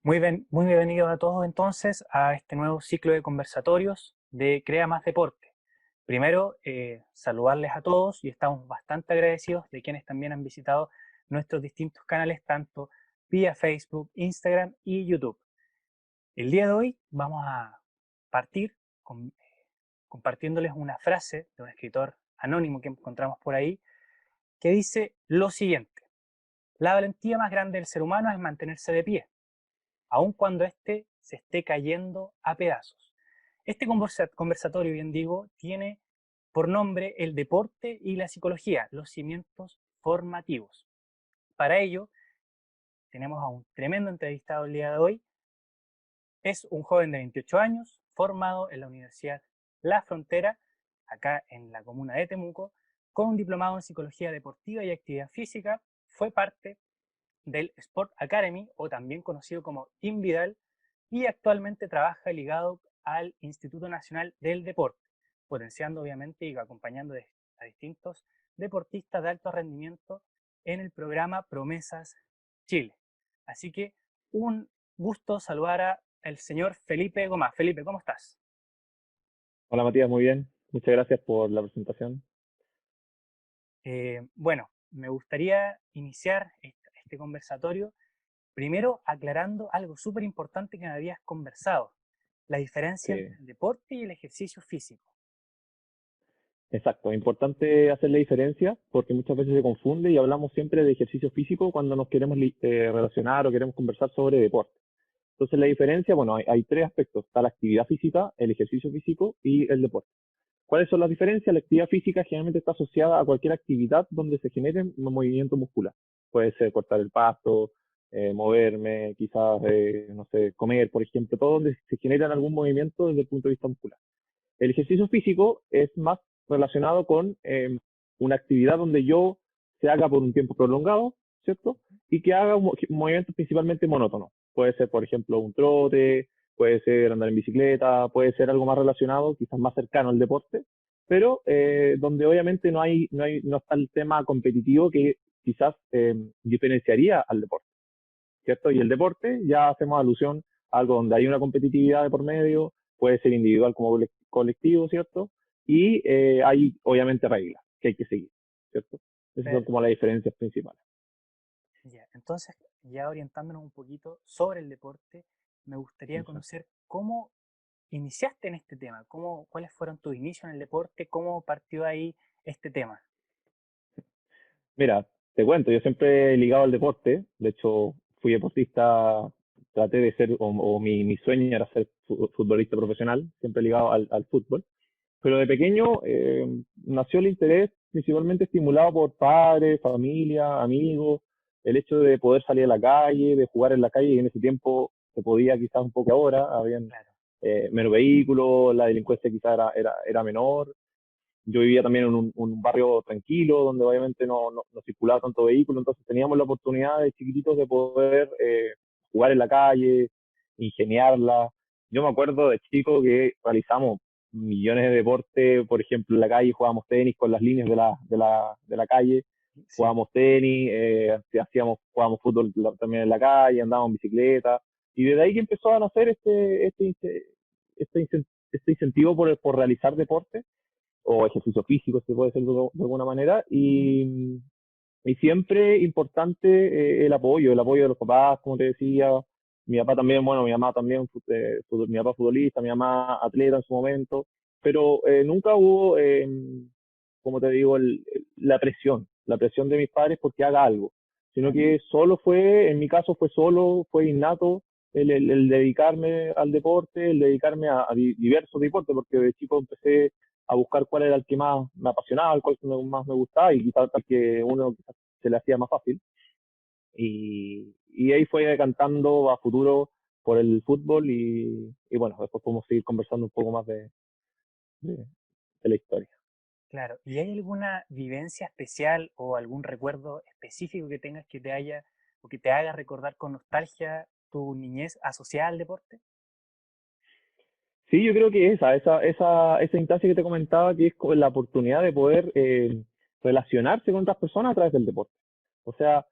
Muy bienvenidos a todos entonces a este nuevo ciclo de conversatorios de Crea Más Deporte. Primero, saludarles a todos y estamos bastante agradecidos de quienes también han visitado nuestros distintos canales, tanto vía Facebook, Instagram y YouTube. El día de hoy vamos a partir compartiéndoles una frase de un escritor anónimo que encontramos por ahí, que dice lo siguiente: la valentía más grande del ser humano es mantenerse de pie aun cuando éste se esté cayendo a pedazos. Este conversatorio, bien digo, tiene por nombre el deporte y la psicología, los cimientos formativos. Para ello, tenemos a un tremendo entrevistado el día de hoy. Es un joven de 28 años, formado en la Universidad La Frontera, acá en la comuna de Temuco, con un diplomado en psicología deportiva y actividad física. Fue parte del Sport Academy, o también conocido como Invidal, y actualmente trabaja ligado al Instituto Nacional del Deporte, potenciando obviamente y acompañando a distintos deportistas de alto rendimiento en el programa Promesas Chile. Así que un gusto saludar al señor Felipe Gómez. Felipe, ¿cómo estás? Hola Matías, muy bien. Muchas gracias por la presentación. Bueno, me gustaría iniciar este conversatorio primero aclarando algo súper importante que me habías conversado: la diferencia Sí, entre el deporte y el ejercicio físico. exacto. Es importante hacer la diferencia porque muchas veces se confunde y hablamos siempre de ejercicio físico cuando nos queremos relacionar o queremos conversar sobre deporte. Entonces la diferencia, bueno, hay tres aspectos. Está la actividad física, el ejercicio físico y el deporte. ¿Cuáles son las diferencias? La actividad física generalmente está asociada a cualquier actividad donde se genere un movimiento muscular. Puede ser cortar el pasto, moverme, quizás, no sé, comer, por ejemplo, todo donde se genera algún movimiento desde el punto de vista muscular. El ejercicio físico es más relacionado con una actividad donde yo se haga por un tiempo prolongado, ¿cierto? Y que haga un movimiento principalmente monótono. Puede ser, por ejemplo, un trote, puede ser andar en bicicleta, puede ser algo más relacionado, quizás más cercano al deporte, pero donde obviamente no está el tema competitivo que quizás diferenciaría al deporte, ¿cierto? Y el deporte ya hacemos alusión a algo donde hay una competitividad de por medio, puede ser individual como colectivo, ¿cierto? Y hay obviamente reglas que hay que seguir, ¿cierto? Esas son como las Perfecto. diferencias principales. Ya, entonces, ya orientándonos un poquito sobre el deporte, me gustaría Exacto. conocer cómo iniciaste en este tema, cuáles fueron tus inicios en el deporte, cómo partió ahí este tema. Mira, te cuento, yo siempre he ligado al deporte, de hecho fui deportista, traté de ser, o mi sueño era ser futbolista profesional, siempre ligado al fútbol. Pero de pequeño nació el interés principalmente estimulado por padres, familia, amigos, el hecho de poder salir a la calle, de jugar en la calle, y en ese tiempo se podía quizás un poco ahora, habían Claro, menos vehículos, la delincuencia quizás era menor. Yo vivía también en un barrio tranquilo, donde obviamente no circulaba tanto vehículo, entonces teníamos la oportunidad de chiquititos de poder jugar en la calle, ingeniarla. Yo me acuerdo de chico que realizamos millones de deportes, por ejemplo, en la calle jugábamos tenis con las líneas de la calle, sí. jugábamos tenis, jugábamos fútbol también en la calle, andábamos en bicicleta, y desde ahí que empezó a nacer este incentivo por realizar deporte o ejercicio físico, se puede decir de alguna manera, y siempre importante el apoyo de los papás, como te decía, mi papá también, bueno, mi mamá también, mi papá futbolista, mi mamá atleta en su momento, pero nunca hubo, como te digo, la presión de mis padres porque haga algo, sino Claro. que en mi caso fue innato el dedicarme al deporte, el dedicarme a diversos deportes, porque de chico empecé a buscar cuál era el que más me apasionaba, el cual más me gustaba y quizás el que uno quizás se le hacía más fácil. Y ahí fue decantando a futuro por el fútbol y bueno, después podemos seguir conversando un poco más de la historia. Claro, ¿y hay alguna vivencia especial o algún recuerdo específico que tengas que te haya o que te haga recordar con nostalgia tu niñez asociada al deporte? Sí, yo creo que esa instancia que te comentaba, que es como la oportunidad de poder relacionarse con otras personas a través del deporte. O sea,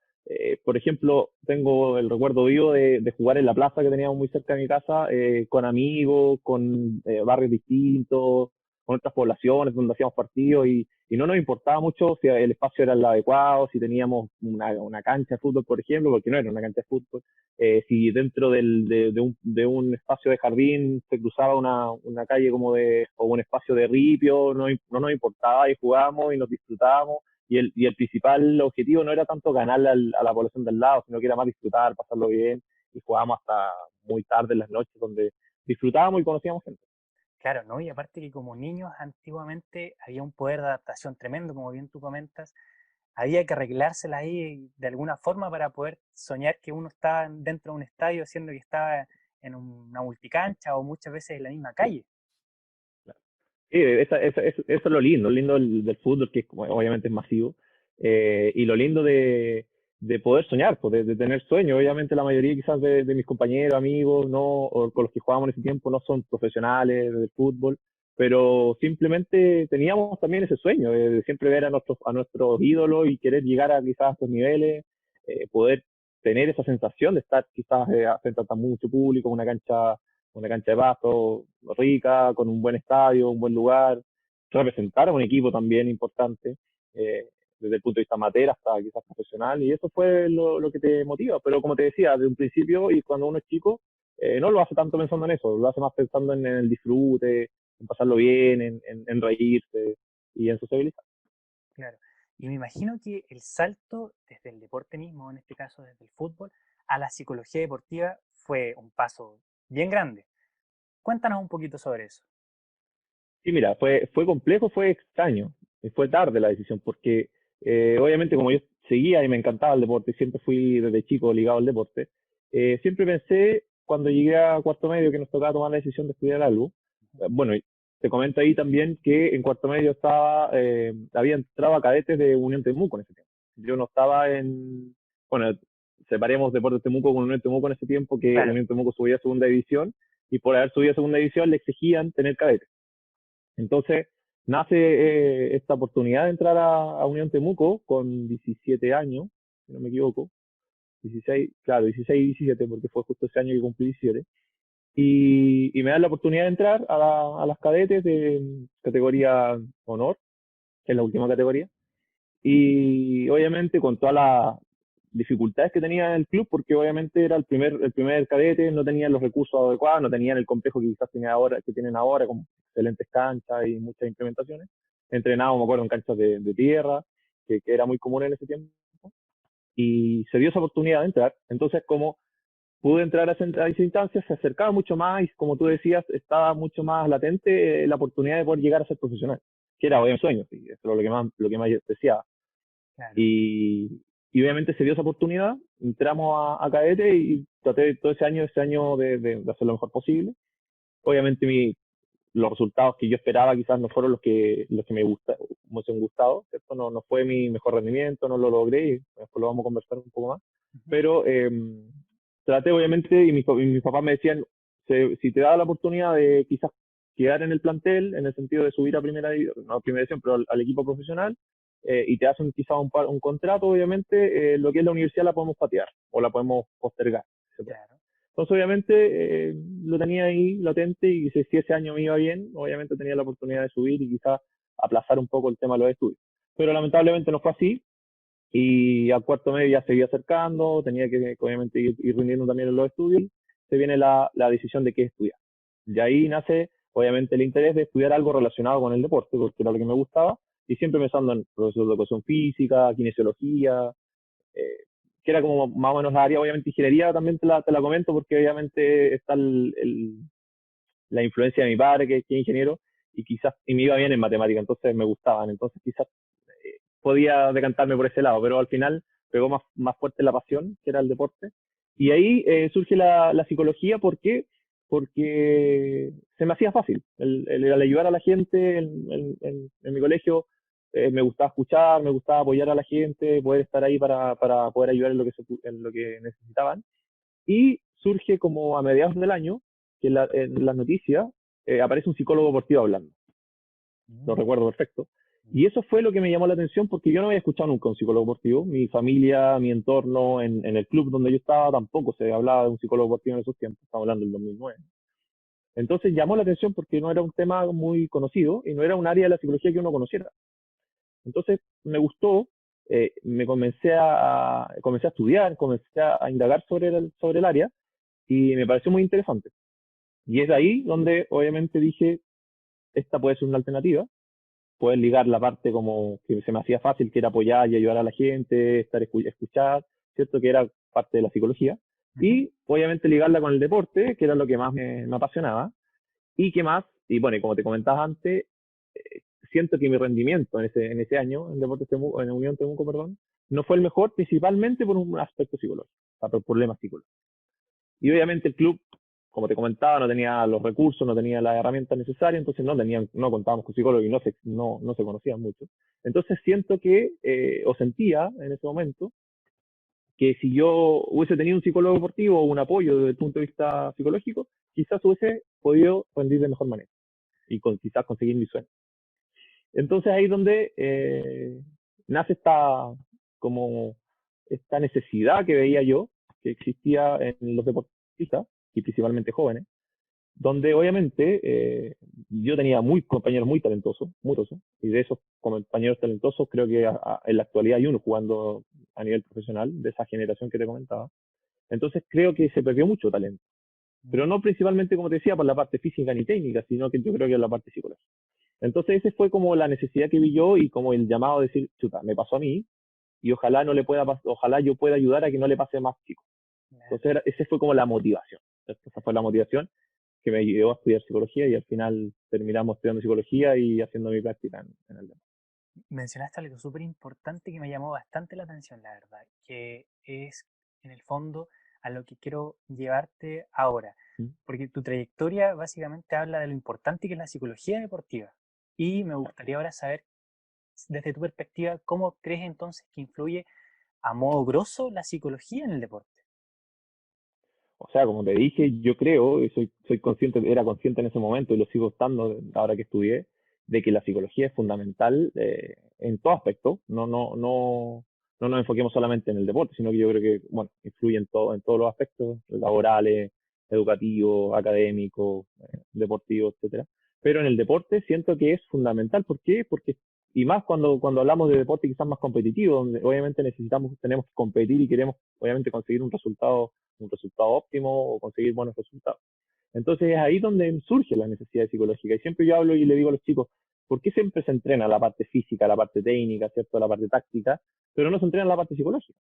Por ejemplo, tengo el recuerdo vivo de jugar en la plaza que teníamos muy cerca de mi casa, con amigos, con barrios distintos, con otras poblaciones donde hacíamos partidos y no nos importaba mucho si el espacio era el adecuado, si teníamos una cancha de fútbol, por ejemplo, porque no era una cancha de fútbol, si dentro de un espacio de jardín se cruzaba una calle como o un espacio de ripio, no nos importaba y jugábamos y nos disfrutábamos y el principal objetivo no era tanto ganarle a la población del lado, sino que era más disfrutar, pasarlo bien, y jugábamos hasta muy tarde en las noches, donde disfrutábamos y conocíamos gente. Claro, ¿no? Y aparte que como niños antiguamente había un poder de adaptación tremendo, como bien tú comentas, había que arreglársela ahí de alguna forma para poder soñar que uno estaba dentro de un estadio, siendo que estaba en una multicancha o muchas veces en la misma calle. Sí, eso es lo lindo del fútbol, que obviamente es masivo, y lo lindo de poder soñar, pues, de tener sueños. Obviamente la mayoría quizás de mis compañeros, amigos, no, o con los que jugábamos en ese tiempo no son profesionales del fútbol, pero simplemente teníamos también ese sueño de siempre ver a nuestros ídolos y querer llegar a quizás a estos niveles, poder tener esa sensación de estar quizás frente a mucho público, una cancha de pasto rica, con un buen estadio, un buen lugar, representar a un equipo también importante, desde el punto de vista amateur hasta quizás profesional, y eso fue lo que te motiva. Pero como te decía, desde un principio y cuando uno es chico, no lo hace tanto pensando en eso, lo hace más pensando en el disfrute, en pasarlo bien, en reírse y en sociabilizar. Claro. Y me imagino que el salto desde el deporte mismo, en este caso desde el fútbol, a la psicología deportiva fue un paso bien grande. Cuéntanos un poquito sobre eso. Sí, mira, fue complejo, fue extraño, y fue tarde la decisión, porque obviamente como yo seguía y me encantaba el deporte, siempre fui desde chico ligado al deporte, siempre pensé cuando llegué a cuarto medio que nos tocaba tomar la decisión de estudiar algo. Bueno, y te comento ahí también que en cuarto medio había entrado a cadetes de Unión Temuco en ese tiempo. Yo no estaba bueno, separemos Deportes Temuco con Unión Temuco en ese tiempo, que Claro, Unión Temuco subía a segunda división, y por haber subido a segunda división le exigían tener cadetes. Entonces, nace esta oportunidad de entrar a Unión Temuco con 17 años, si no me equivoco, 16, claro, 16 y 17, porque fue justo ese año que cumplí 17, y me dan la oportunidad de entrar a las cadetes de categoría honor, que es la última categoría, y obviamente con todas las dificultades que tenía el club, porque obviamente era el primer cadete, no tenían los recursos adecuados, no tenían el complejo que quizás que tienen ahora, con excelentes canchas y muchas implementaciones. Entrenábamos, me acuerdo, en canchas de tierra, que era muy común en ese tiempo, y se dio esa oportunidad de entrar. Entonces, como pude entrar a esa instancia, se acercaba mucho más y, como tú decías, estaba mucho más latente la oportunidad de poder llegar a ser profesional, que era obviamente un sueño, y eso es lo que más deseaba. claro. Y obviamente se dio esa oportunidad, entramos a cadete y traté todo ese año de hacer lo mejor posible. Obviamente los resultados que yo esperaba quizás no fueron los que me hubiesen gustado, ¿cierto? No fue mi mejor rendimiento, no lo logré, y después lo vamos a conversar un poco más. Ujú. Pero traté obviamente, y mis papás me decían, si te da la oportunidad de quizás quedar en el plantel, en el sentido de subir a no a primera división, pero al equipo profesional, y te hacen quizás un contrato, obviamente, lo que es la universidad la podemos patear o la podemos postergar. Claro, Entonces, obviamente, lo tenía ahí latente, y si ese año me iba bien, obviamente tenía la oportunidad de subir y quizás aplazar un poco el tema de los estudios. Pero lamentablemente no fue así, y al cuarto medio ya seguía acercando, tenía que obviamente ir rindiendo también en los estudios, y se viene la decisión de qué estudiar. De ahí nace obviamente el interés de estudiar algo relacionado con el deporte, porque era lo que me gustaba, y siempre pensando en profesor de educación física, kinesiología, eh, que era como más o menos la área. Obviamente ingeniería también te la comento, porque obviamente está la influencia de mi padre, que es ingeniero, y me iba bien en matemática, entonces me gustaban, entonces quizás podía decantarme por ese lado, pero al final pegó más fuerte la pasión, que era el deporte. Y ahí surge la psicología. ¿Por qué? Porque se me hacía fácil el ayudar a la gente en mi colegio. Me gustaba escuchar, me gustaba apoyar a la gente, poder estar ahí para poder ayudar en lo que necesitaban. Y surge como a mediados del año, que en las noticias aparece un psicólogo deportivo hablando, lo mm, recuerdo perfecto. Y eso fue lo que me llamó la atención porque yo no había escuchado nunca un psicólogo deportivo. Mi familia, mi entorno, en el club donde yo estaba tampoco se hablaba de un psicólogo deportivo en esos tiempos, estamos hablando del 2009. Entonces llamó la atención porque no era un tema muy conocido y no era un área de la psicología que uno conociera. Entonces me gustó, comencé a estudiar, comencé a indagar sobre el área y me pareció muy interesante. Y es de ahí donde obviamente dije, esta puede ser una alternativa, poder ligar la parte como que se me hacía fácil, que era apoyar y ayudar a la gente, escuchar, ¿cierto? Que era parte de la psicología. Ujú. Y obviamente ligarla con el deporte, que era lo que más me apasionaba. Y qué más, y bueno, y como te comentaba antes, siento que mi rendimiento en ese año en Deportes Temuco, en Unión Temuco, perdón, no fue el mejor, principalmente por un aspecto psicológico, o sea, por problemas psicológicos. Y obviamente el club, como te comentaba, no tenía los recursos, no tenía las herramientas necesarias, entonces no contábamos con psicólogos y no se conocían mucho. Entonces siento que, o sentía en ese momento, que si yo hubiese tenido un psicólogo deportivo o un apoyo desde el punto de vista psicológico, quizás hubiese podido rendir de mejor manera y quizás conseguir mi sueño. Entonces ahí es donde nace como esta necesidad que veía yo, que existía en los deportistas, y principalmente jóvenes, donde obviamente yo tenía compañeros muy talentosos, y de esos compañeros talentosos creo que en la actualidad hay uno jugando a nivel profesional, de esa generación que te comentaba. Entonces creo que se perdió mucho talento, pero no principalmente, como te decía, por la parte física ni técnica, sino que yo creo que es la parte psicológica. Entonces ese fue como la necesidad que vi yo y como el llamado a decir, chuta, me pasó a mí y ojalá no le pueda ojalá yo pueda ayudar a que no le pase más chicos. Ya. Entonces ese fue como la motivación. Esa fue la motivación que me llevó a estudiar psicología y al final terminamos estudiando psicología y haciendo mi práctica en el deporte. Mencionaste algo súper importante que me llamó bastante la atención, la verdad, que es en el fondo a lo que quiero llevarte ahora, ¿Mm? porque tu trayectoria básicamente habla de lo importante que es la psicología deportiva y me gustaría ahora saber desde tu perspectiva cómo crees entonces que influye a modo grosso la psicología en el deporte. O sea, como te dije, yo creo, y soy consciente, era consciente en ese momento y lo sigo estando ahora que estudié, de que la psicología es fundamental en todo aspecto. No nos enfoquemos solamente en el deporte, sino que yo creo que, bueno, influye en todos los aspectos, laborales, educativos, académicos, deportivos, etcétera. Pero en el deporte siento que es fundamental. ¿Por qué? Porque, y más cuando hablamos de deporte quizás más competitivo, donde obviamente tenemos que competir y queremos obviamente conseguir un resultado óptimo o conseguir buenos resultados. Entonces es ahí donde surge la necesidad psicológica. Y siempre yo hablo y le digo a los chicos, ¿por qué siempre se entrena la parte física, la parte técnica, ¿cierto? La parte táctica, pero no se entrena la parte psicológica?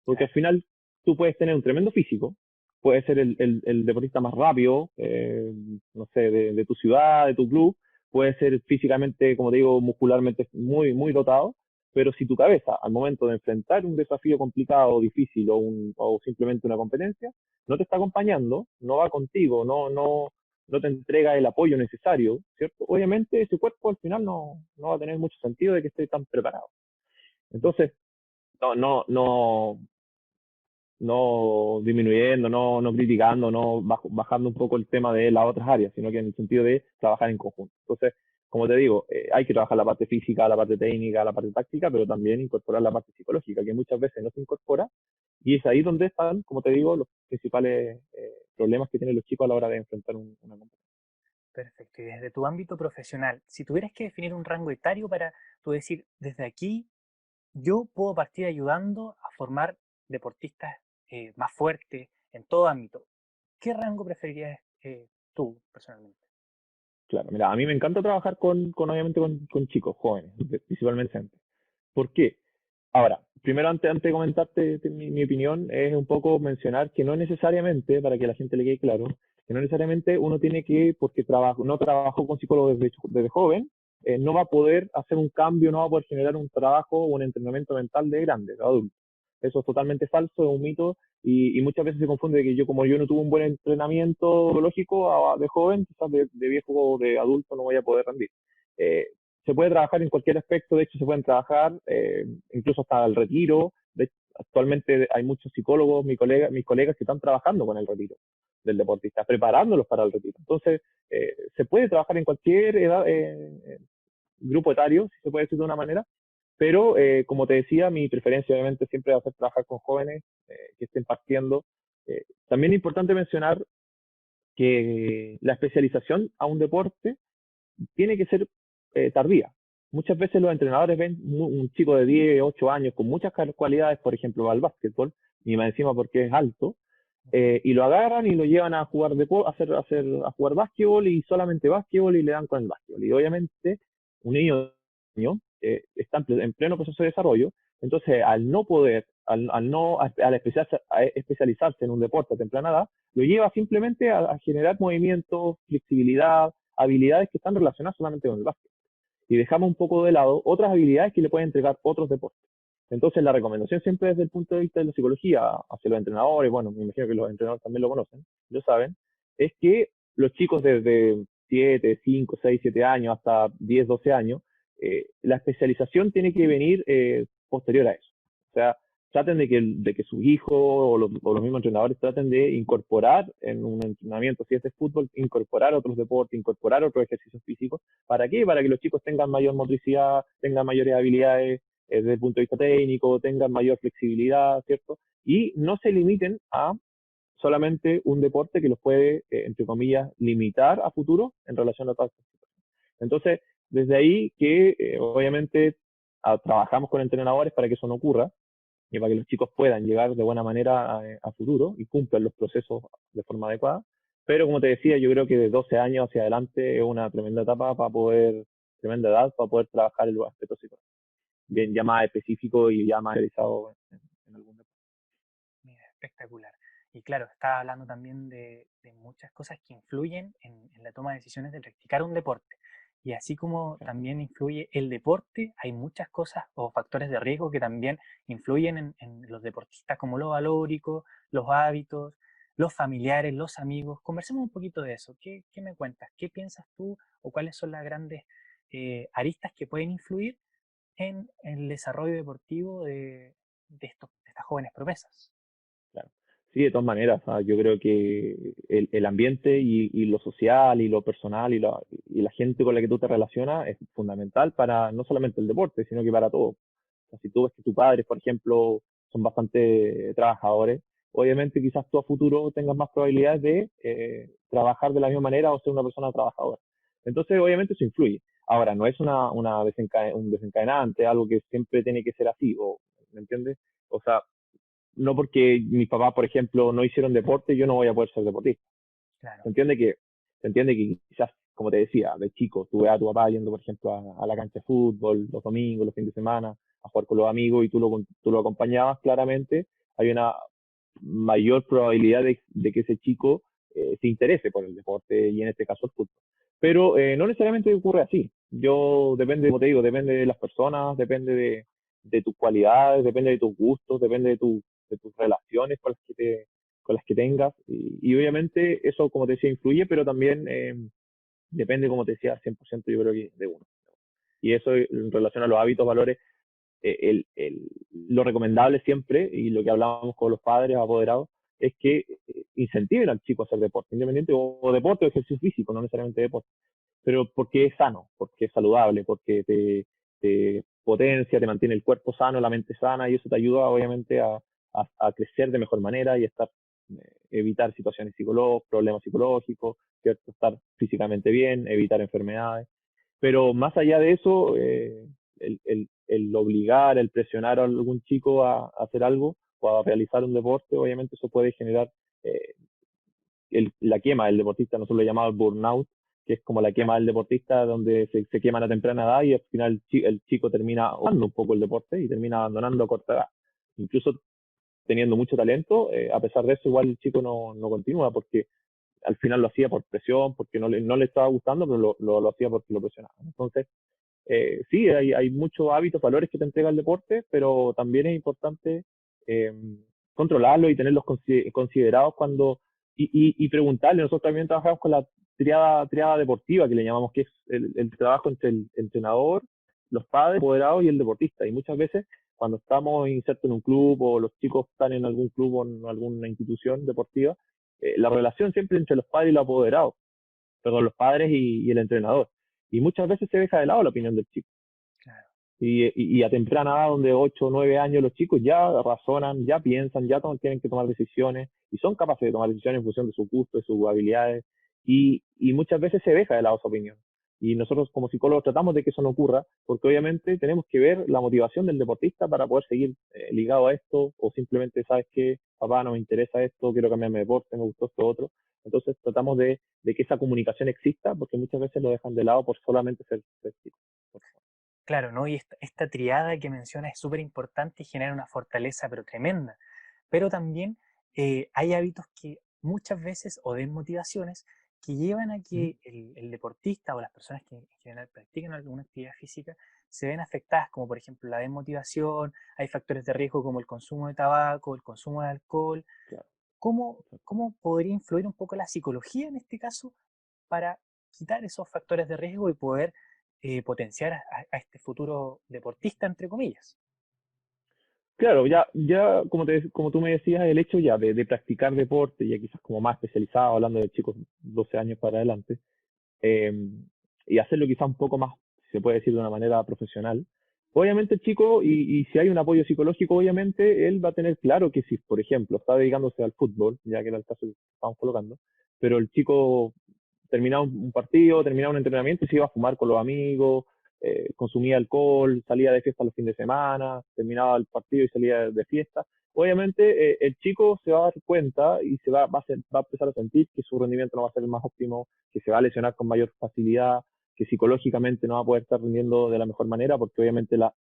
Porque al Claro. final tú puedes tener un tremendo físico, puedes ser el deportista más rápido, no sé, de tu ciudad, de tu club, puedes ser físicamente, como te digo, muscularmente muy, muy dotado, pero si tu cabeza, al momento de enfrentar un desafío complicado o difícil o simplemente una competencia, no te está acompañando, no va contigo, no te entrega el apoyo necesario, ¿cierto? Obviamente ese cuerpo al final no va a tener mucho sentido de que esté tan preparado. Entonces, no disminuyendo, no criticando, no bajando un poco el tema de las otras áreas, sino que en el sentido de trabajar en conjunto. Entonces, como te digo, hay que trabajar la parte física, la parte técnica, la parte táctica, pero también incorporar la parte psicológica, que muchas veces no se incorpora, y es ahí donde están, como te digo, los principales problemas que tienen los chicos a la hora de enfrentar una competencia. Perfecto. Y desde tu ámbito profesional, si tuvieras que definir un rango etario para tú decir, desde aquí yo puedo partir ayudando a formar deportistas más fuertes en todo ámbito, ¿qué rango preferirías tú personalmente? Claro, mira, a mí me encanta trabajar obviamente, con chicos jóvenes, principalmente gente. ¿Por qué? Ahora, primero antes de comentarte mi opinión, es un poco mencionar que no necesariamente, para que la gente le quede claro, que no necesariamente uno tiene que, porque no trabajó con psicólogos desde joven, no va a poder hacer un cambio, no va a poder generar un trabajo o un entrenamiento mental de grande, de adulto. Eso es totalmente falso, es un mito, y muchas veces se confunde que como yo no tuve un buen entrenamiento biológico de joven, quizás de viejo o de adulto no voy a poder rendir. Eh, Se puede trabajar en cualquier aspecto, de hecho se pueden trabajar incluso hasta el retiro. Actualmente hay muchos psicólogos, mis colegas que están trabajando con el retiro del deportista, preparándolos para el retiro. Entonces, se puede trabajar en cualquier edad, grupo etario, si se puede decir de una manera, pero como te decía, mi preferencia obviamente siempre va a ser trabajar con jóvenes que estén partiendo. También es importante mencionar que la especialización a un deporte tiene que ser tardía. Muchas veces los entrenadores ven un chico de 10, 8 años con muchas cualidades, por ejemplo, va al básquetbol, y más encima porque es alto, y lo agarran y lo llevan a jugar a jugar básquetbol y solamente básquetbol y le dan con el básquetbol. Y obviamente un niño está en pleno proceso de desarrollo, entonces al no poder, al no al especializarse en un deporte a temprana edad, lo lleva simplemente a generar movimientos, flexibilidad, habilidades que están relacionadas solamente con el básquet. Y dejamos un poco de lado otras habilidades que le pueden entregar otros deportes. Entonces, la recomendación siempre desde el punto de vista de la psicología, hacia los entrenadores, bueno, me imagino que los entrenadores también lo conocen, lo saben, es que los chicos desde 7, 5, 6, 7 años hasta 10, 12 años, la especialización tiene que venir posterior a eso. O sea, traten de que sus hijos o los mismos entrenadores traten de incorporar en un entrenamiento, si es de fútbol, incorporar otros deportes, incorporar otros ejercicios físicos. ¿Para qué? Para que los chicos tengan mayor motricidad, tengan mayores habilidades desde el punto de vista técnico, tengan mayor flexibilidad, ¿cierto? Y no se limiten a solamente un deporte que los puede, entre comillas, limitar a futuro en relación a otras cosas. Entonces, desde ahí que obviamente trabajamos con entrenadores para que eso no ocurra y para que los chicos puedan llegar de buena manera a futuro y cumplan los procesos de forma adecuada. Pero como te decía, yo creo que de 12 años hacia adelante es una tremenda etapa tremenda edad para poder trabajar en los aspectos psicológicos bien ya más específico y ya más realizado en algún deporte. Mira, espectacular. Y claro, estaba hablando también de muchas cosas que influyen en la toma de decisiones de practicar un deporte. Y así como también influye el deporte, hay muchas cosas o factores de riesgo que también influyen en los deportistas, como lo valórico, los hábitos, los familiares, los amigos. Conversemos un poquito de eso. ¿Qué me cuentas? ¿Qué piensas tú o cuáles son las grandes aristas que pueden influir en el desarrollo deportivo de estas jóvenes promesas? Claro. Sí, de todas maneras, yo creo que el ambiente y lo social y lo personal y la gente con la que tú te relacionas es fundamental para no solamente el deporte, sino que para todo. O sea, si tú ves que tus padres, por ejemplo, son bastante trabajadores, obviamente quizás tú a futuro tengas más probabilidades de trabajar de la misma manera o ser una persona trabajadora. Entonces, obviamente eso influye. Ahora, no es un desencadenante, algo que siempre tiene que ser así, ¿me entiendes? O sea, no porque mis papás, por ejemplo, no hicieron deporte, yo no voy a poder ser deportista. Claro, Se entiende que quizás, como te decía, de chico, tú ves a tu papá yendo, por ejemplo, a la cancha de fútbol los domingos, los fines de semana, a jugar con los amigos y tú lo acompañabas, claramente hay una mayor probabilidad de que ese chico se interese por el deporte y en este caso el fútbol. Pero no necesariamente ocurre así. Depende, como te digo, depende de las personas, depende de tus cualidades, depende de tus gustos, depende de tus relaciones con las que tengas. Y obviamente eso, como te decía, influye, pero también depende, como te decía, 100% yo creo que de uno. Y eso en relación a los hábitos, valores, lo recomendable siempre, y lo que hablábamos con los padres apoderados, es que incentiven al chico a hacer deporte, independiente o deporte o ejercicio físico, no necesariamente deporte, pero porque es sano, porque es saludable, porque te potencia, te mantiene el cuerpo sano, la mente sana, y eso te ayuda obviamente a crecer de mejor manera y evitar situaciones psicológicas, problemas psicológicos, ¿cierto? Estar físicamente bien, evitar enfermedades. Pero más allá de eso, el obligar, el presionar a algún chico a hacer algo o a realizar un deporte, obviamente eso puede generar eh, la quema del deportista, nosotros lo llamamos burnout, que es como la quema claro. del deportista donde se quema a temprana edad y al final el chico termina odiando un poco el deporte y termina abandonando a corta edad. Incluso teniendo mucho talento, a pesar de eso igual el chico no continúa porque al final lo hacía por presión, porque no le estaba gustando, pero lo hacía porque lo presionaba. Entonces, sí, hay muchos hábitos, valores que te entrega el deporte, pero también es importante eh, controlarlos y tenerlos considerados y preguntarle. Nosotros también trabajamos con la triada deportiva, que le llamamos, que es el trabajo entre el entrenador, los padres, apoderados y el deportista. Y muchas veces, cuando estamos insertos en un club o los chicos están en algún club o en alguna institución deportiva, la relación siempre entre los padres y los apoderados, perdón, los padres y el entrenador. Y muchas veces se deja de lado la opinión del chico. claro. Y a temprana edad, donde 8 o 9 años, los chicos ya razonan, ya piensan, tienen que tomar decisiones y son capaces de tomar decisiones en función de su gusto, de sus habilidades y muchas veces se deja de lado su opinión. Y nosotros como psicólogos tratamos de que eso no ocurra porque obviamente tenemos que ver la motivación del deportista para poder seguir ligado a esto o simplemente, ¿sabes qué? Papá, no me interesa esto, quiero cambiarme de deporte, me gustó esto otro. Entonces tratamos de que esa comunicación exista porque muchas veces lo dejan de lado por solamente ser chicos. Claro, ¿no? Y esta triada que menciona es súper importante y genera una fortaleza, pero tremenda. Pero también hay hábitos que muchas veces, o desmotivaciones, que llevan a Ujú. que el deportista o las personas que en general practican alguna actividad física se ven afectadas, como por ejemplo la desmotivación, hay factores de riesgo como el consumo de tabaco, el consumo de alcohol. Claro. ¿Cómo podría influir un poco la psicología en este caso para quitar esos factores de riesgo y poder potenciar a este futuro deportista, entre comillas? Claro, ya como tú me decías, el hecho ya de practicar deporte, ya quizás como más especializado, hablando de chicos 12 años para adelante, eh, y hacerlo quizás un poco más, si se puede decir de una manera profesional. Obviamente el chico, y si hay un apoyo psicológico, obviamente él va a tener claro que si, por ejemplo, está dedicándose al fútbol, ya que era el caso que estamos colocando, pero el chico terminaba un partido, terminaba un entrenamiento y se iba a fumar con los amigos, consumía alcohol, salía de fiesta los fines de semana, terminaba el partido y salía de fiesta. Obviamente el chico se va a dar cuenta y va a empezar a sentir que su rendimiento no va a ser el más óptimo, que se va a lesionar con mayor facilidad, que psicológicamente no va a poder estar rindiendo de la mejor manera, porque obviamente la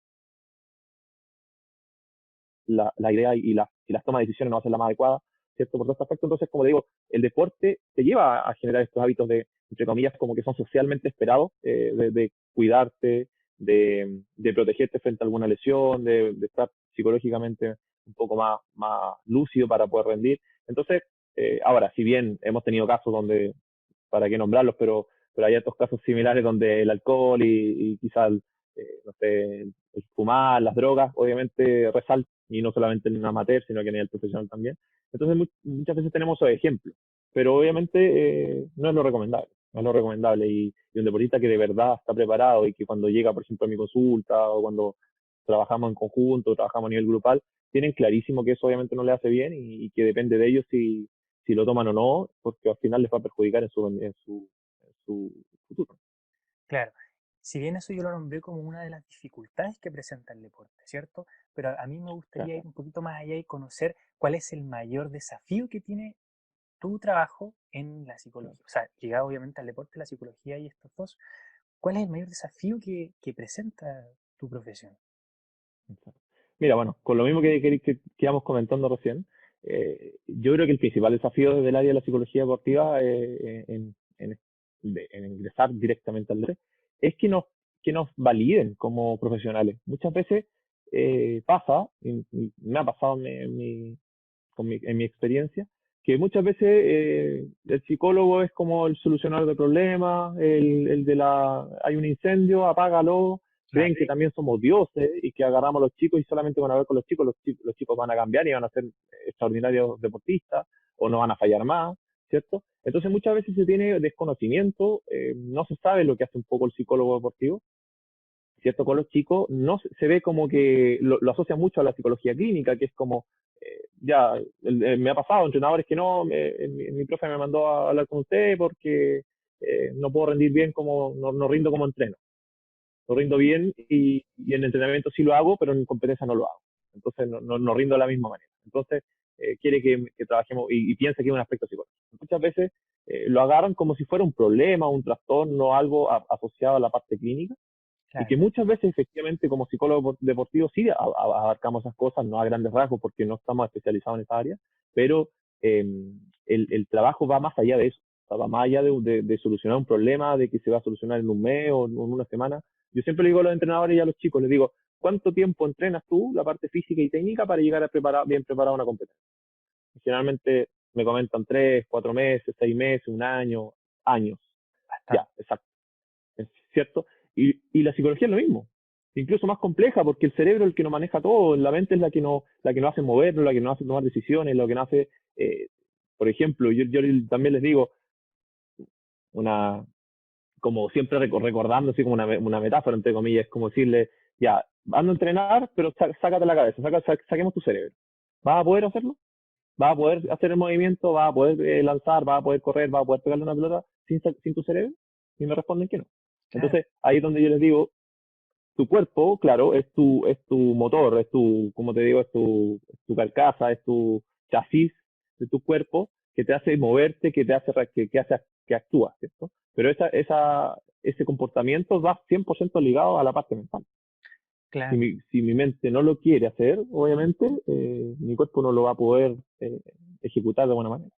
idea y las tomas de decisiones no va a ser la más adecuada, ¿cierto? Por todo este aspecto, entonces, como digo, el deporte te lleva a generar estos hábitos de, entre comillas, como que son socialmente esperados, de cuidarte, de protegerte frente a alguna lesión, de estar psicológicamente un poco más lúcido para poder rendir. Entonces, ahora, si bien hemos tenido casos donde para qué nombrarlos, pero hay otros casos similares donde el alcohol y quizás, no sé, el fumar, las drogas, obviamente resaltan, y no solamente en un amateur, sino que en el profesional también. Entonces, muchas veces tenemos esos ejemplos, pero obviamente no es lo recomendable, no es lo recomendable, y un deportista que de verdad está preparado y que cuando llega, por ejemplo, a mi consulta o cuando trabajamos en conjunto, trabajamos a nivel grupal, tienen clarísimo que eso obviamente no le hace bien y que depende de ellos si lo toman o no, porque al final les va a perjudicar en su futuro. Claro, si bien eso yo lo nombré como una de las dificultades que presenta el deporte, ¿cierto? Pero a mí me gustaría Claro. ir un poquito más allá y conocer cuál es el mayor desafío que tiene tu trabajo en la Claro. psicología. O sea, llegado obviamente al deporte, la psicología y estos dos, ¿cuál es el mayor desafío que presenta tu profesión? Exacto. Mira, bueno, con lo mismo que íbamos comentando recién, yo creo que el principal desafío desde el área de la psicología deportiva en ingresar directamente al deporte es que nos validen como profesionales. Muchas veces pasa, y me ha pasado en mi experiencia, que muchas veces el psicólogo es como el solucionador de problemas, hay un incendio, apágalo, Claro, creen que también somos dioses y que agarramos a los chicos y solamente van a ver con los chicos van a cambiar y van a ser extraordinarios deportistas o no van a fallar más, ¿cierto? Entonces muchas veces se tiene desconocimiento, no se sabe lo que hace un poco el psicólogo deportivo, ¿cierto? Con los chicos, no se ve como que lo asocia mucho a la psicología clínica, que es como, me ha pasado, entrenadores que no, mi profe me mandó a hablar con usted porque no puedo rendir bien como, no rindo como entreno, no rindo bien y en entrenamiento sí lo hago, pero en competencia no lo hago. Entonces no rindo de la misma manera. Entonces quiere que trabajemos y piensa que es un aspecto psicológico. Muchas veces lo agarran como si fuera un problema, un trastorno, algo asociado a la parte clínica y claro, que muchas veces efectivamente como psicólogo deportivo sí abarcamos esas cosas, no a grandes rasgos porque no estamos especializados en esa área, pero eh, el trabajo va más allá de eso, o sea, va más allá de solucionar un problema, de que se va a solucionar en un mes o en una semana. Yo siempre le digo a los entrenadores y a los chicos, les digo, ¿cuánto tiempo entrenas tú la parte física y técnica para llegar bien preparado a una competencia? Y generalmente me comentan 3, 4 meses, 6 meses, un año, años. Ya, bastante. exacto. ¿Es cierto? Y la psicología es lo mismo, incluso más compleja, porque el cerebro es el que nos maneja todo, la mente es la que nos hace movernos, la que nos hace tomar decisiones, lo que nos hace, por ejemplo, yo también les digo, una, como siempre recordando, así como una metáfora, entre comillas, es como decirle, ya, ando a entrenar, pero sácate la cabeza, saquemos tu cerebro. ¿Vas a poder hacerlo? ¿Vas a poder hacer el movimiento? ¿Vas a poder lanzar? ¿Vas a poder correr? ¿Vas a poder pegarle una pelota sin tu cerebro? Y me responden que no. Claro, Entonces, ahí es donde yo les digo, tu cuerpo, claro, es tu motor, es tu, como te digo, es tu carcasa, es tu chasis de tu cuerpo que te hace moverte, que te hace, que hace que actúas, ¿cierto? Pero ese comportamiento va 100% ligado a la parte mental. claro, Si mi mente no lo quiere hacer, obviamente, mi cuerpo no lo va a poder ejecutar de buena manera.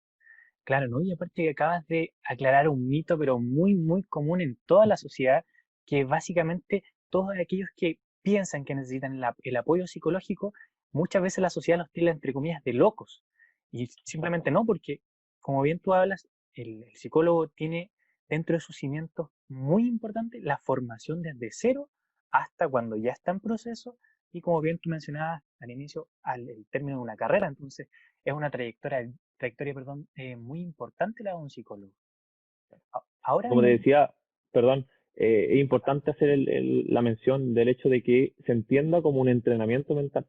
claro, ¿no? Y aparte que acabas de aclarar un mito, pero muy, muy común en toda la sociedad, que básicamente todos aquellos que piensan que necesitan el apoyo psicológico, muchas veces la sociedad los tilda entre comillas de locos. Y simplemente no, porque como bien tú hablas, el psicólogo tiene dentro de sus cimientos muy importante la formación desde cero hasta cuando ya está en proceso y como bien tú mencionabas al inicio, el término de una carrera. Entonces, es una trayectoria, perdón, muy importante la de un psicólogo. Ahora Como te bien, decía, perdón, es importante hacer la mención del hecho de que se entienda como un entrenamiento mental.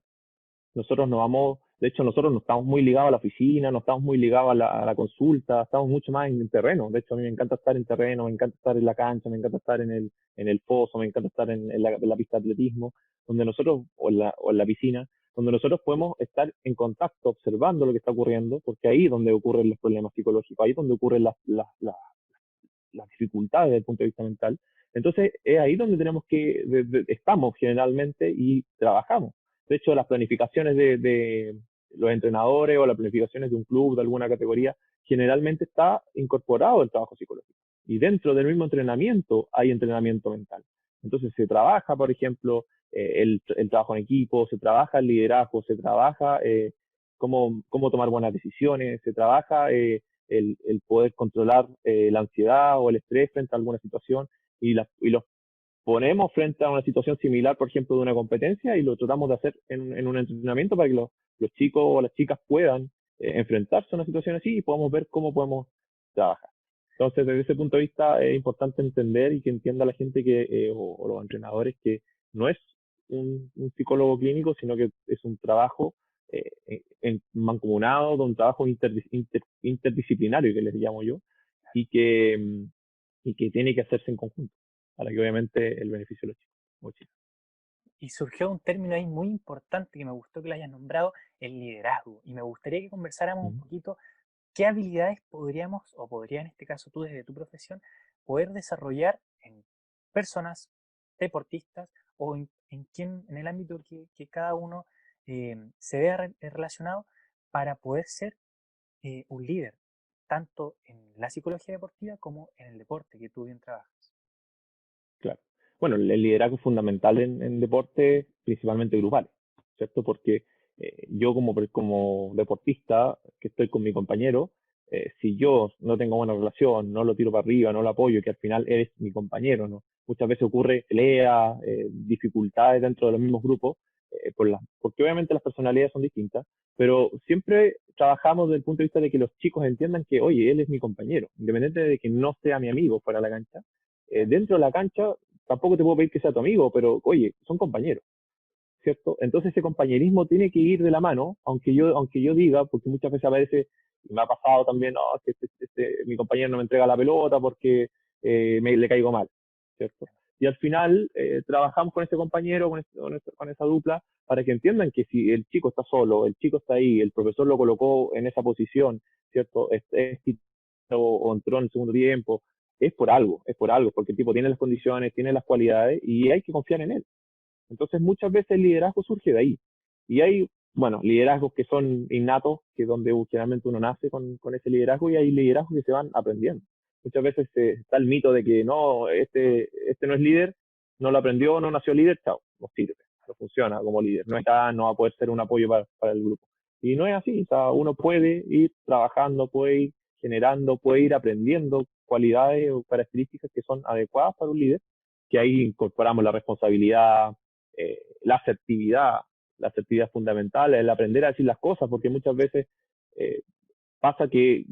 Nosotros no vamos, de hecho nosotros no estamos muy ligados a la oficina, no estamos muy ligados a la consulta, estamos mucho más en el terreno. De hecho a mí me encanta estar en terreno, me encanta estar en la cancha, me encanta estar en el pozo, me encanta estar en la pista de atletismo, donde nosotros, o en la piscina, donde nosotros podemos estar en contacto, observando lo que está ocurriendo, porque ahí es donde ocurren los problemas psicológicos, ahí es donde ocurren las dificultades desde el punto de vista mental. Entonces, es ahí donde tenemos estamos generalmente y trabajamos. De hecho, las planificaciones de los entrenadores o las planificaciones de un club, de alguna categoría, generalmente está incorporado el trabajo psicológico. Y dentro del mismo entrenamiento hay entrenamiento mental. Entonces, se trabaja, por ejemplo, el trabajo en equipo, se trabaja el liderazgo, se trabaja cómo tomar buenas decisiones, se trabaja el poder controlar la ansiedad o el estrés frente a alguna situación y los ponemos frente a una situación similar, por ejemplo, de una competencia y lo tratamos de hacer en un entrenamiento para que los chicos o las chicas puedan enfrentarse a una situación así y podamos ver cómo podemos trabajar. Entonces, desde ese punto de vista, es importante entender y que entienda la gente o los entrenadores que no es un psicólogo clínico, sino que es un trabajo mancomunado, de un trabajo interdisciplinario, que les llamo yo, y y que tiene que hacerse en conjunto, para que obviamente el beneficio de los chicos o chicas. y surgió un término ahí muy importante que me gustó que lo hayas nombrado, el liderazgo. Y me gustaría que conversáramos un ¿Mm? poquito qué habilidades podríamos, o podría en este caso tú desde tu profesión, poder desarrollar en personas, deportistas, o en el ámbito que cada uno se vea relacionado para poder ser un líder, tanto en la psicología deportiva como en el deporte que tú bien trabajas. Claro. Bueno, el liderazgo es fundamental en deportes, principalmente grupales, ¿cierto? Porque yo como deportista, que estoy con mi compañero, si yo no tengo buena relación, no lo tiro para arriba, no lo apoyo, que al final eres mi compañero, ¿no? Muchas veces ocurre pelea, dificultades dentro de los mismos grupos, porque obviamente las personalidades son distintas, pero siempre trabajamos desde el punto de vista de que los chicos entiendan que, oye, él es mi compañero, independiente de que no sea mi amigo fuera de la cancha, dentro de la cancha tampoco te puedo pedir que sea tu amigo, pero oye, son compañeros, ¿cierto? Entonces ese compañerismo tiene que ir de la mano, aunque yo diga, porque muchas veces a veces, y me ha pasado también, no, que mi compañero no me entrega la pelota porque le caigo mal, ¿cierto? Y al final trabajamos con ese compañero, con esa dupla, para que entiendan que si el chico está solo, el chico está ahí, el profesor lo colocó en esa posición, ¿cierto? O entró en el segundo tiempo, es por algo, porque el tipo tiene las condiciones, tiene las cualidades y hay que confiar en él. Entonces muchas veces el liderazgo surge de ahí. Y hay, bueno, liderazgos que son innatos, que es donde generalmente uno nace con ese liderazgo, y hay liderazgos que se van aprendiendo. Muchas veces está el mito de que no, este no es líder, no lo aprendió, no nació líder, chao, no sirve, no funciona como líder, no está, no va a poder ser un apoyo para el grupo. Y no es así, o sea, uno puede ir trabajando, puede ir generando, puede ir aprendiendo cualidades o características que son adecuadas para un líder, que ahí incorporamos la responsabilidad, la asertividad. La asertividad es fundamental, el aprender a decir las cosas, porque muchas veces eh, pasa que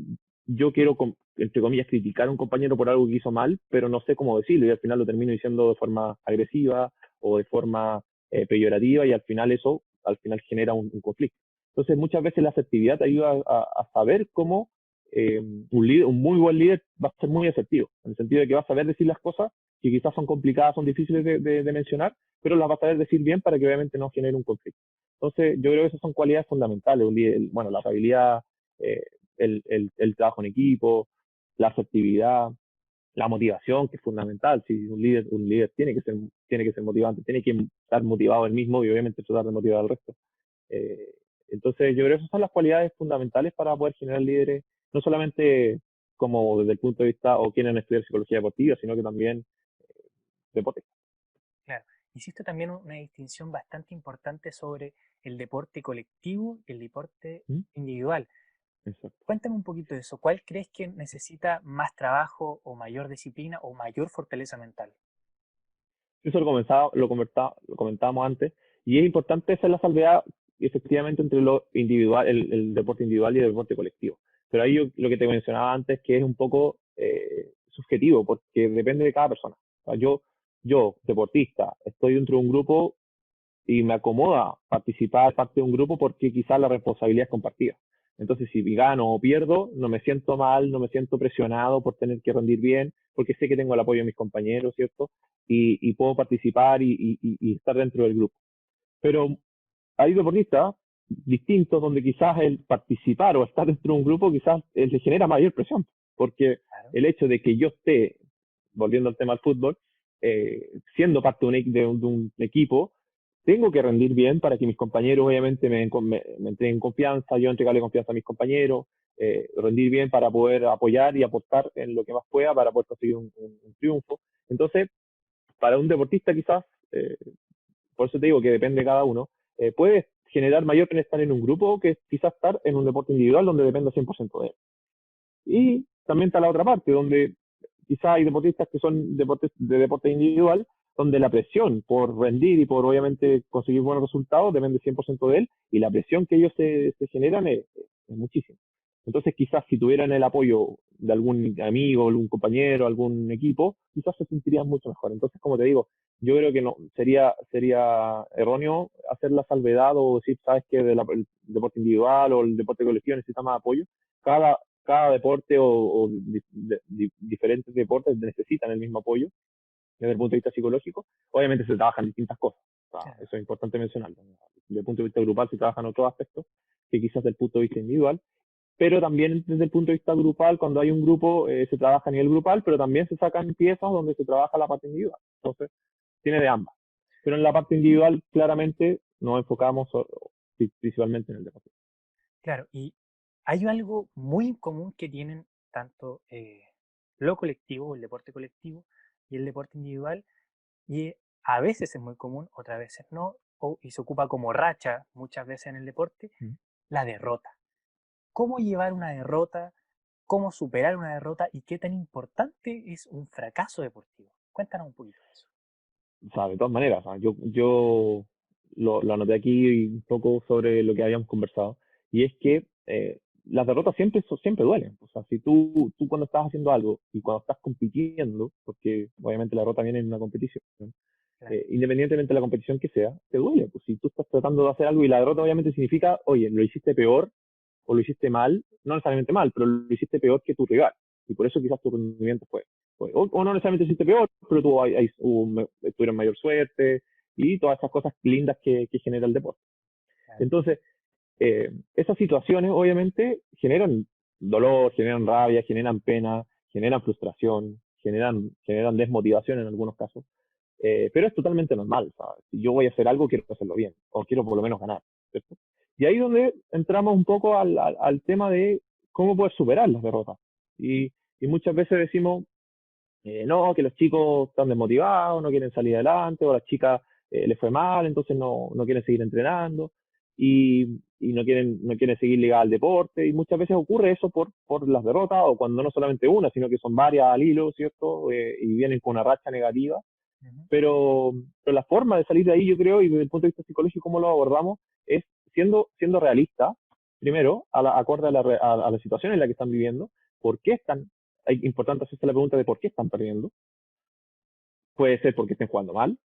yo quiero, entre comillas, criticar a un compañero por algo que hizo mal, pero no sé cómo decirlo y al final lo termino diciendo de forma agresiva o de forma peyorativa y al final eso genera un conflicto. Entonces muchas veces la asertividad te ayuda a saber cómo un muy buen líder va a ser muy asertivo, en el sentido de que va a saber decir las cosas que quizás son complicadas, son difíciles de mencionar, pero las va a saber decir bien para que obviamente no genere un conflicto. Entonces yo creo que esas son cualidades fundamentales, bueno, la habilidad, eh, el trabajo en equipo, la asertividad, la motivación, que es fundamental. Si un líder tiene que ser motivante, tiene que estar motivado él mismo y obviamente tratar de motivar al resto. Eh, entonces, yo creo que esas son las cualidades fundamentales para poder generar líderes, no solamente como desde el punto de vista o quieren estudiar psicología deportiva, sino que también deporte. Claro. Hiciste también una distinción bastante importante sobre el deporte colectivo y el deporte ¿Mm? individual. Exacto. Cuéntame un poquito de eso. ¿Cuál crees que necesita más trabajo o mayor disciplina o mayor fortaleza mental? Eso lo comentábamos antes, y es importante hacer la salvedad efectivamente entre lo individual, el deporte individual y el deporte colectivo. Pero ahí lo que te mencionaba antes, que es un poco subjetivo, porque depende de cada persona. O sea, yo, deportista, estoy dentro de un grupo y me acomoda participar parte de un grupo porque quizás la responsabilidad es compartida. Entonces, si gano o pierdo, no me siento mal, no me siento presionado por tener que rendir bien, porque sé que tengo el apoyo de mis compañeros, ¿cierto? Y puedo participar y estar dentro del grupo. Pero hay deportistas distintos donde quizás el participar o estar dentro de un grupo quizás le genera mayor presión, porque Claro. el hecho de que yo esté, volviendo al tema del fútbol, siendo parte de un equipo, tengo que rendir bien para que mis compañeros obviamente me entreguen confianza, yo entregarle confianza a mis compañeros, rendir bien para poder apoyar y aportar en lo que más pueda para poder conseguir un triunfo. Entonces, para un deportista quizás, por eso te digo que depende de cada uno, puede generar mayor bienestar en un grupo que quizás estar en un deporte individual donde dependa 100% de él. Y también está la otra parte, donde quizás hay deportistas que son deportes de deporte individual, donde la presión por rendir y por obviamente conseguir buenos resultados depende 100% de él, y la presión que ellos se generan es muchísima. Entonces quizás si tuvieran el apoyo de algún amigo, algún compañero, algún equipo, quizás se sentirían mucho mejor. Entonces, como te digo, yo creo que no sería erróneo hacer la salvedad o decir, sabes que el deporte individual o el deporte colectivo necesita más apoyo. Cada deporte diferentes deportes necesitan el mismo apoyo desde el punto de vista psicológico. Obviamente se trabajan distintas cosas, o sea, Claro. eso es importante mencionarlo. Desde el punto de vista grupal se trabajan otros aspectos que quizás desde el punto de vista individual, pero también desde el punto de vista grupal, cuando hay un grupo, se trabaja a nivel grupal, pero también se sacan piezas donde se trabaja la parte individual. Entonces, tiene de ambas. Pero en la parte individual, claramente, nos enfocamos principalmente en el deporte. Claro, y hay algo muy en común que tienen tanto lo colectivo, el deporte colectivo y el deporte individual, y a veces es muy común, otras veces no, y se ocupa como racha muchas veces en el deporte, Mm. la derrota. ¿Cómo llevar una derrota? ¿Cómo superar una derrota? ¿Y qué tan importante es un fracaso deportivo? Cuéntanos un poquito de eso. O sea, de todas maneras, ¿no? Yo lo anoté aquí un poco sobre lo que habíamos conversado, y es que las derrotas siempre duelen. O sea, si tú cuando estás haciendo algo y cuando estás compitiendo, porque obviamente la derrota viene en una competición, ¿no? Claro. Independientemente de la competición que sea, te duele. Pues si tú estás tratando de hacer algo y la derrota obviamente significa, oye, lo hiciste peor o lo hiciste mal, no necesariamente mal, pero lo hiciste peor que tu rival. Y por eso quizás tu rendimiento o no necesariamente lo hiciste peor, pero tuvieron mayor suerte y todas esas cosas lindas que genera el deporte. Claro. Entonces, esas situaciones obviamente generan dolor, generan rabia, generan pena, generan frustración, generan desmotivación en algunos casos. Pero es totalmente normal, ¿sabes? Si yo voy a hacer algo, quiero hacerlo bien, o quiero por lo menos ganar, ¿cierto? Y ahí es donde entramos un poco al tema de cómo poder superar las derrotas. Y muchas veces decimos, no, que los chicos están desmotivados, no quieren salir adelante, o a las chicas les fue mal, entonces no quieren seguir entrenando, y no quieren seguir ligadas al deporte, y muchas veces ocurre eso por las derrotas, o cuando no solamente una, sino que son varias al hilo, ¿cierto? Y vienen con una racha negativa, Ujú. pero la forma de salir de ahí, yo creo, y desde el punto de vista psicológico, cómo lo abordamos, es siendo realista, primero, acorde a la situación en la que están viviendo, por qué están, es importante hacerse la pregunta de por qué están perdiendo. Puede ser porque estén jugando mal,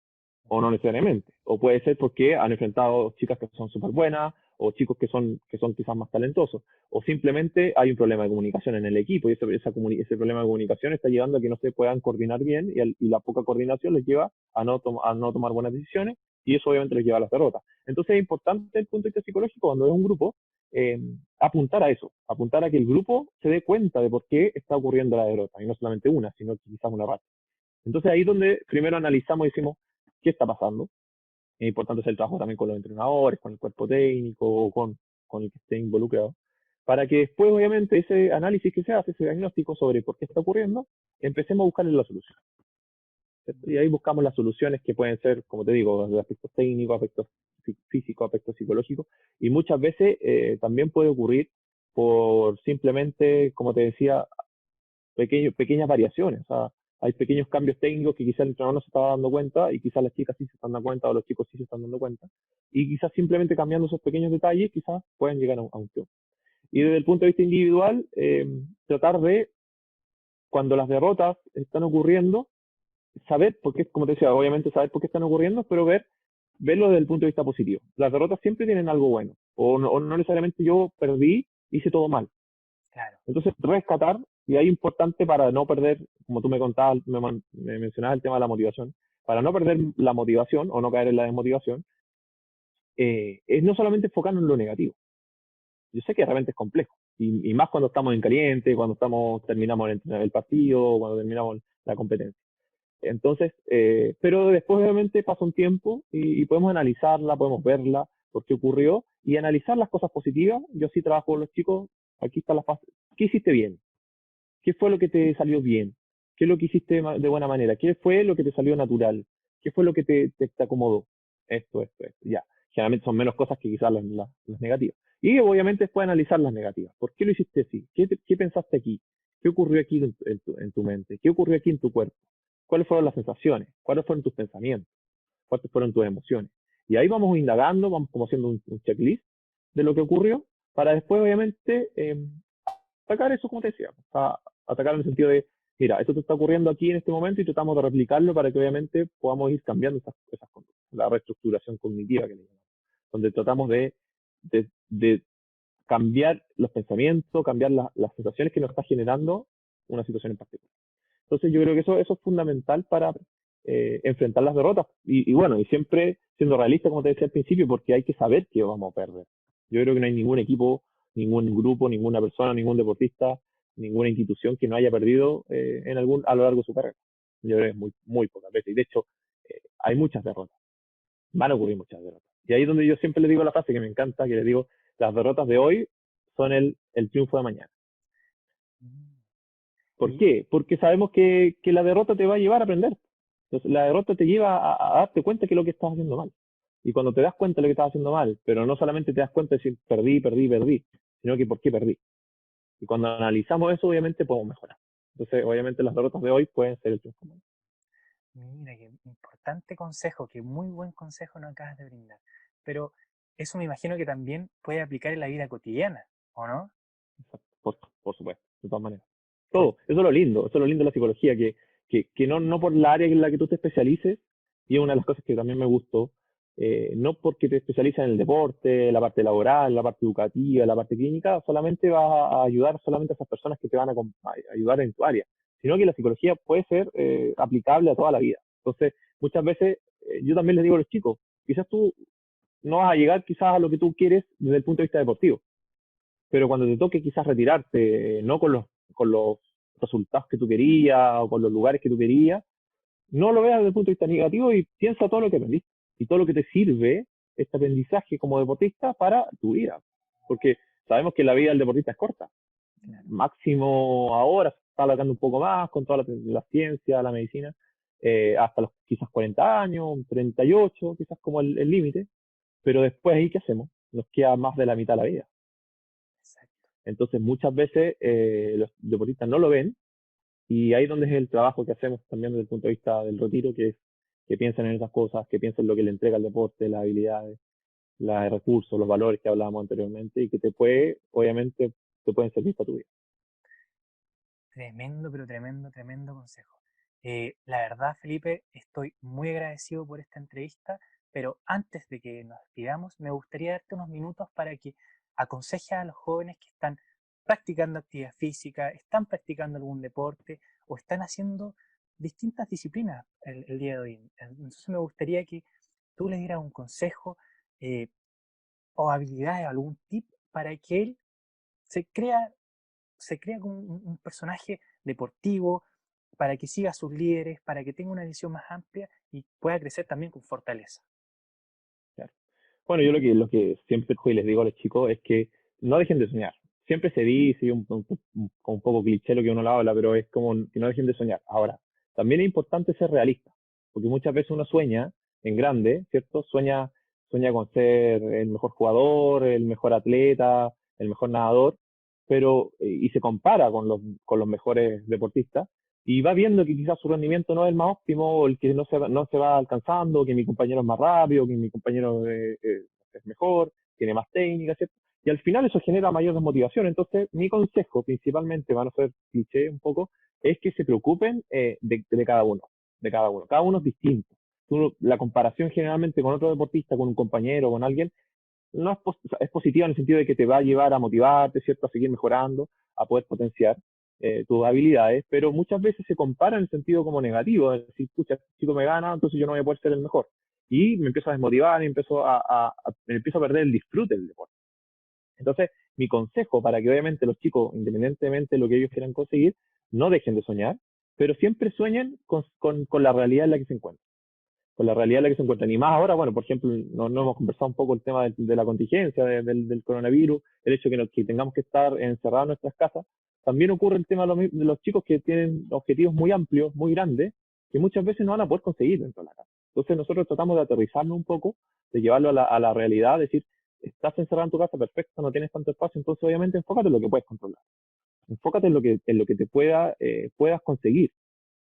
o no necesariamente. O puede ser porque han enfrentado chicas que son súper buenas, o chicos que son quizás más talentosos. O simplemente hay un problema de comunicación en el equipo, y ese problema de comunicación está llevando a que no se puedan coordinar bien, y la poca coordinación les lleva a no tomar buenas decisiones, y eso obviamente les lleva a las derrotas. Entonces es importante desde el punto de vista psicológico, cuando es un grupo, apuntar a eso, apuntar a que el grupo se dé cuenta de por qué está ocurriendo la derrota, y no solamente una, sino quizás una racha. Entonces ahí es donde primero analizamos y decimos, ¿qué está pasando? Es importante hacer el trabajo también con los entrenadores, con el cuerpo técnico, o con el que esté involucrado, para que después, obviamente, ese análisis que se hace, ese diagnóstico sobre por qué está ocurriendo, empecemos a buscarle la solución. ¿Cierto? Y ahí buscamos las soluciones que pueden ser, como te digo, de aspectos técnicos, aspectos físicos, aspectos psicológicos, y muchas veces también puede ocurrir por simplemente, como te decía, pequeñas variaciones. O sea, hay pequeños cambios técnicos que quizás el entrenador no se estaba dando cuenta, y quizás las chicas sí se están dando cuenta, o los chicos sí se están dando cuenta. Y quizás simplemente cambiando esos pequeños detalles, quizás pueden llegar a un triunfo. Y desde el punto de vista individual, tratar de, cuando las derrotas están ocurriendo, saber por qué, como te decía, obviamente saber por qué están ocurriendo, pero verlo desde el punto de vista positivo. Las derrotas siempre tienen algo bueno, o no necesariamente yo perdí, hice todo mal. Claro. Entonces, rescatar, y ahí importante para no perder, como tú me contabas, me mencionabas el tema de la motivación, para no perder la motivación o no caer en la desmotivación, es no solamente enfocarnos en lo negativo. Yo sé que realmente es complejo, y más cuando estamos en caliente, cuando terminamos el partido, cuando terminamos la competencia. Entonces, pero después obviamente pasa un tiempo, y podemos analizarla, podemos verla, por qué ocurrió, y analizar las cosas positivas. Yo sí trabajo con los chicos, aquí está la fase, ¿qué hiciste bien? ¿Qué fue lo que te salió bien? ¿Qué es lo que hiciste de buena manera? ¿Qué fue lo que te salió natural? ¿Qué fue lo que te acomodó? Esto. Ya. Generalmente son menos cosas que quizás las negativas. Y obviamente después analizar las negativas. ¿Por qué lo hiciste así? ¿Qué pensaste aquí? ¿Qué ocurrió aquí en tu mente? ¿Qué ocurrió aquí en tu cuerpo? ¿Cuáles fueron las sensaciones? ¿Cuáles fueron tus pensamientos? ¿Cuáles fueron tus emociones? Y ahí vamos indagando, vamos como haciendo un checklist de lo que ocurrió, para después obviamente atacar eso, como te decía, o sea, atacar en el sentido de, mira, esto te está ocurriendo aquí en este momento, y tratamos de replicarlo para que obviamente podamos ir cambiando esas conductas. La reestructuración cognitiva que le llamamos, donde tratamos de cambiar los pensamientos, cambiar las sensaciones que nos está generando una situación en particular. Entonces yo creo que eso es fundamental para enfrentar las derrotas, y bueno, y siempre siendo realista, como te decía al principio, porque hay que saber que vamos a perder. Yo creo que no hay ningún equipo, ningún grupo, ninguna persona, ningún deportista, ninguna institución que no haya perdido a lo largo de su carrera. Yo creo que es muy pocas veces, y de hecho hay muchas derrotas, van a ocurrir muchas derrotas. Y ahí es donde yo siempre le digo la frase que me encanta, que le digo, las derrotas de hoy son el triunfo de mañana. Mm. ¿Por Y qué? Porque sabemos que la derrota te va a llevar a aprender. Entonces, la derrota te lleva a darte cuenta que es lo que estás haciendo mal. Y cuando te das cuenta de lo que estás haciendo mal, pero no solamente te das cuenta de decir perdí, sino que por qué perdí. Y cuando analizamos eso, obviamente podemos mejorar. Entonces, obviamente las derrotas de hoy pueden ser el triunfo. mira, qué importante consejo, qué muy buen consejo nos acabas de brindar. Pero eso me imagino que también puede aplicar en la vida cotidiana, ¿o no? Por supuesto, de todas maneras. Por- Todo, eso es lo lindo de la psicología, que no por la área en la que tú te especialices, y es una de las cosas que también me gustó, no porque te especializas en el deporte, la parte laboral, la parte educativa, la parte clínica, solamente vas a ayudar solamente a esas personas que te van a ayudar en tu área, sino que la psicología puede ser aplicable a toda la vida. Entonces, muchas veces yo también les digo a los chicos, quizás tú no vas a llegar quizás a lo que tú quieres desde el punto de vista deportivo, pero cuando te toque quizás retirarte, no con los resultados que tú querías, o con los lugares que tú querías, no lo veas desde el punto de vista negativo, y piensa todo lo que aprendiste y todo lo que te sirve este aprendizaje como deportista para tu vida. Porque sabemos que la vida del deportista es corta. claro. Máximo ahora se está alargando un poco más con toda la ciencia, la medicina, hasta los quizás 40 años, 38, quizás como el límite, pero después ahí, ¿qué hacemos? Nos queda más de la mitad de la vida. Exacto. Entonces, muchas veces los deportistas no lo ven, y ahí es donde es el trabajo que hacemos también desde el punto de vista del retiro, que es que piensen en esas cosas, que piensen en lo que le entrega el deporte, las habilidades, los recursos, los valores que hablábamos anteriormente, y que obviamente, te pueden servir para tu vida. Tremendo, pero tremendo, tremendo consejo. La verdad, Felipe, estoy muy agradecido por esta entrevista, pero antes de que nos despidamos, me gustaría darte unos minutos para que aconsejes a los jóvenes que están practicando actividad física, están practicando algún deporte o están haciendo distintas disciplinas el día de hoy. Entonces me gustaría que tú les dieras un consejo eh, o habilidades, algún tip para que él se crea se crea como un personaje deportivo para que siga a sus líderes, para que tenga una visión más amplia y pueda crecer también con fortaleza. Claro. Bueno, yo lo que siempre les digo a los chicos es que no dejen de soñar. Siempre se dice, y un poco cliché lo que uno lo habla, pero es como que no dejen de soñar. Ahora, también es importante ser realista, porque muchas veces uno sueña en grande, ¿cierto? Sueña con ser el mejor jugador, el mejor atleta, el mejor nadador, pero, y se compara con los mejores deportistas, y va viendo que quizás su rendimiento no es el más óptimo, o el que no se va alcanzando, que mi compañero es más rápido, que mi compañero es mejor, tiene más técnica, ¿cierto? Y al final eso genera mayor desmotivación. Entonces, mi consejo principalmente, van a ser cliché un poco, es que se preocupen de cada uno, de cada uno. Cada uno es distinto. La comparación generalmente con otro deportista, con un compañero, con alguien, no es positiva en el sentido de que te va a llevar a motivarte, ¿cierto? A seguir mejorando, a poder potenciar tus habilidades, pero muchas veces se compara en el sentido como negativo, es decir, pucha, este chico me gana, entonces yo no voy a poder ser el mejor. Y me empiezo a desmotivar y me empiezo a perder el disfrute del deporte. Entonces, mi consejo para que obviamente los chicos, independientemente de lo que ellos quieran conseguir, no dejen de soñar, pero siempre sueñen con la realidad en la que se encuentran, con la realidad en la que se encuentran. Y más ahora, bueno, por ejemplo, no hemos conversado un poco el tema de la contingencia, del coronavirus, el hecho de que tengamos que estar encerrados en nuestras casas. También ocurre el tema de los chicos que tienen objetivos muy amplios, muy grandes, que muchas veces no van a poder conseguir dentro de la casa. Entonces nosotros tratamos de aterrizarnos un poco, de llevarlo a la realidad, decir, estás encerrado en tu casa, perfecto, no tienes tanto espacio, entonces obviamente enfócate en lo que puedes controlar. Enfócate en lo que puedas conseguir,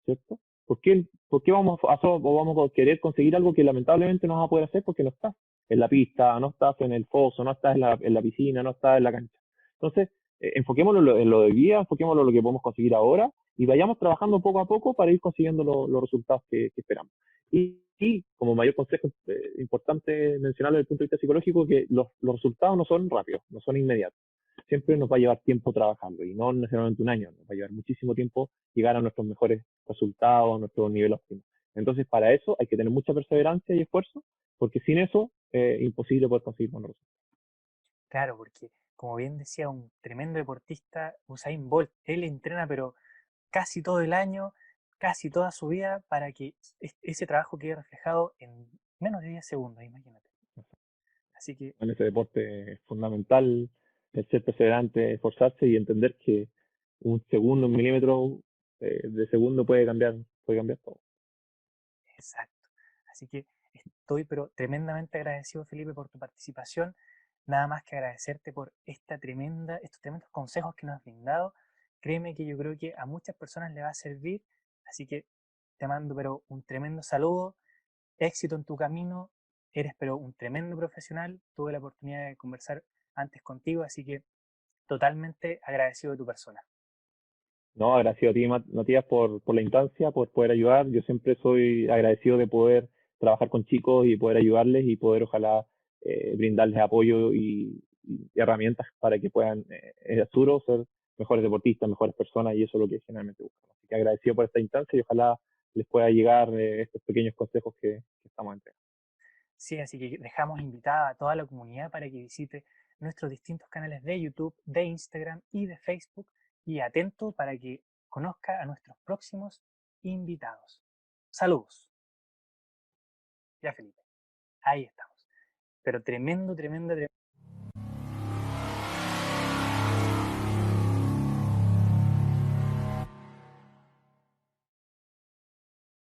¿cierto? ¿Por qué vamos a querer conseguir algo que lamentablemente no vas a poder hacer porque no estás en la pista, no estás en el foso, no estás en la piscina, no estás en la cancha? Entonces, enfoquémoslo en lo de día, enfoquémoslo en lo que podemos conseguir ahora y vayamos trabajando poco a poco para ir consiguiendo los resultados que esperamos. Y como mayor consejo importante mencionarlo desde el punto de vista psicológico, que los resultados no son rápidos, no son inmediatos. Siempre nos va a llevar tiempo trabajarlo y no necesariamente un año, nos va a llevar muchísimo tiempo llegar a nuestros mejores resultados, a nuestro nivel óptimo. Entonces, para eso hay que tener mucha perseverancia y esfuerzo, porque sin eso es imposible poder conseguir buenos resultados. Claro, porque como bien decía un tremendo deportista, Usain Bolt, él entrena pero casi todo el año, casi toda su vida para que ese trabajo quede reflejado en menos de 10 segundos, imagínate. Así que, En ese deporte es fundamental el ser perseverante, esforzarse y entender que un segundo, un milímetro de segundo puede cambiar todo. exacto. Así que estoy pero tremendamente agradecido, Felipe, por tu participación. Nada más que agradecerte por estos tremendos consejos que nos has brindado. Créeme que yo creo que a muchas personas le va a servir. Así que te mando pero un tremendo saludo, éxito en tu camino. Eres pero un tremendo profesional. Tuve la oportunidad de conversar antes contigo, así que totalmente agradecido de tu persona. No, agradecido a ti, Matías, por la instancia, por poder ayudar. Yo siempre soy agradecido de poder trabajar con chicos y poder ayudarles y poder, ojalá, brindarles apoyo y herramientas para que puedan, en el futuro, ser mejores deportistas, mejores personas, y eso es lo que generalmente buscamos. Así que agradecido por esta instancia y ojalá les pueda llegar estos pequeños consejos que estamos entregando. Sí, así que dejamos invitada a toda la comunidad para que visite nuestros distintos canales de YouTube, de Instagram y de Facebook y atento para que conozca a nuestros próximos invitados. Saludos. Ya, Felipe. Ahí estamos. Pero tremendo, tremendo, tremendo.